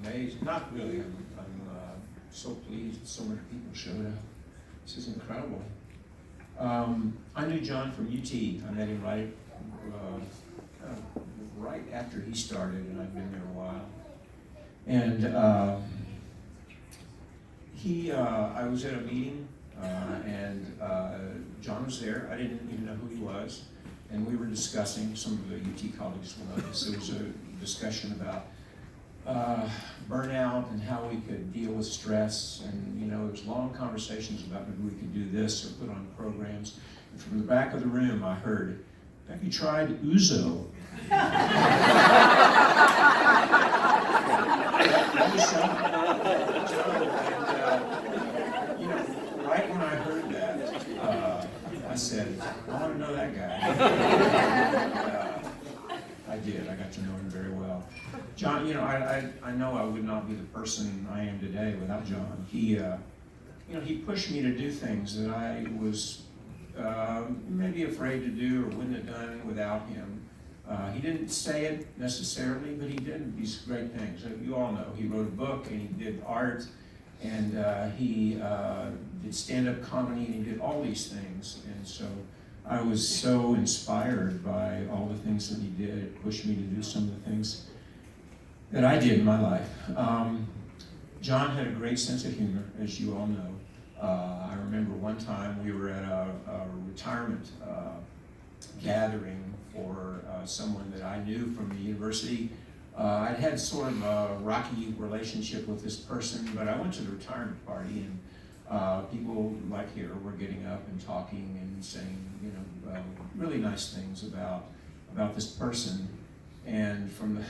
amazed. Not really. I'm so pleased so many people showed up. This is incredible. I knew John from UT. I met him right after he started, and I've been there a while. And I was at a meeting, and John was there. I didn't even know who he was. And we were discussing, some of the UT colleagues will know this, there was a discussion about burnout and how we could deal with stress. And, you know, there was long conversations about maybe we could do this or put on programs. And from the back of the room, I heard, "Have you tried Ouzo?" That was John. And, you know, right when I heard that, I said, "I want to know that guy." I did. I got to know him very well. John, you know, I know I would not be the person I am today without John. He, you know, he pushed me to do things that I was maybe afraid to do or wouldn't have done without him. He didn't say it necessarily, but he did these great things. You all know, he wrote a book and he did art, and he did stand-up comedy, and he did all these things. And so I was so inspired by all the things that he did. It pushed me to do some of the things that I did in my life. John had a great sense of humor, as you all know. I remember one time we were at a retirement gathering for someone that I knew from the university. I'd had sort of a rocky relationship with this person, but I went to the retirement party, and people like here were getting up and talking and saying, you know, really nice things about this person. And from the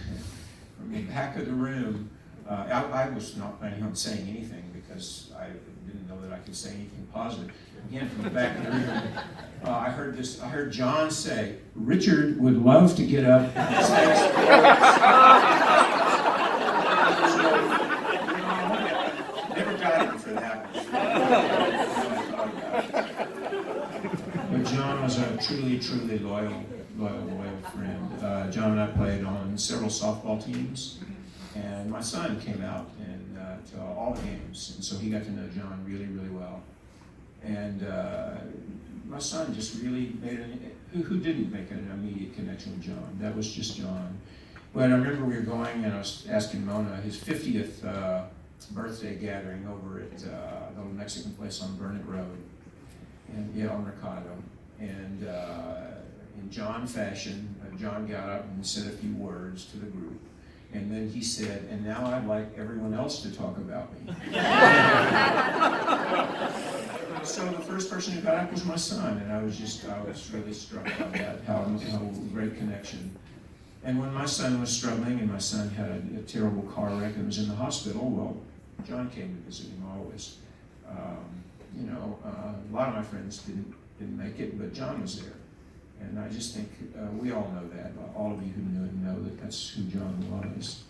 back of the room, I was not planning on saying anything because I didn't know that I could say anything positive. Again, from the back of the room, I heard John say, "Richard would love to get up and say never got him for that one. But John was a truly, truly loyal friend. John and I played on several softball teams, and my son came out and to all the games, and so he got to know John really, really well. And my son just really made who didn't make an immediate connection with John? That was just John. But I remember we were going, and I was asking Mona, his 50th birthday gathering over at the little Mexican place on Burnett Road, and on Mercado. And in John fashion, John got up and said a few words to the group. And then he said, "And now I'd like everyone else to talk about me." So the first person who got up was my son, and I was really struck by that, how great connection. And when my son was struggling, and my son had a terrible car wreck and was in the hospital, well, John came to visit him always. You know, a lot of my friends didn't make it, but John was there. And I just think we all know that. All of you who knew him know that that's who John was.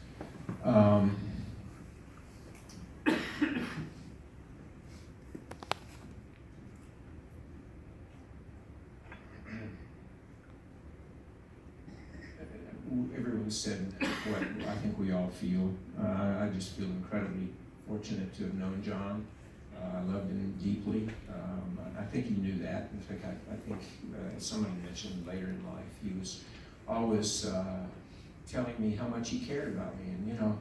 Everyone said what I think we all feel. I just feel incredibly fortunate to have known John. I loved him deeply. I think he knew that. In fact, I think somebody mentioned later in life, he was always telling me how much he cared about me. And, you know,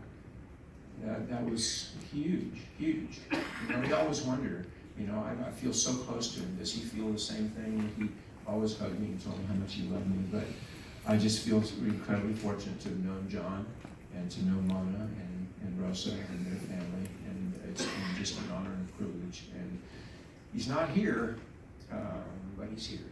that was huge, huge. You know, we always wonder, you know, I feel so close to him. Does he feel the same thing? And he always hugged me and told me how much he loved me. But I just feel incredibly fortunate to have known John and to know Mona and Rosa and their family. And it's been just an honor and a privilege. And he's not here, but he's here.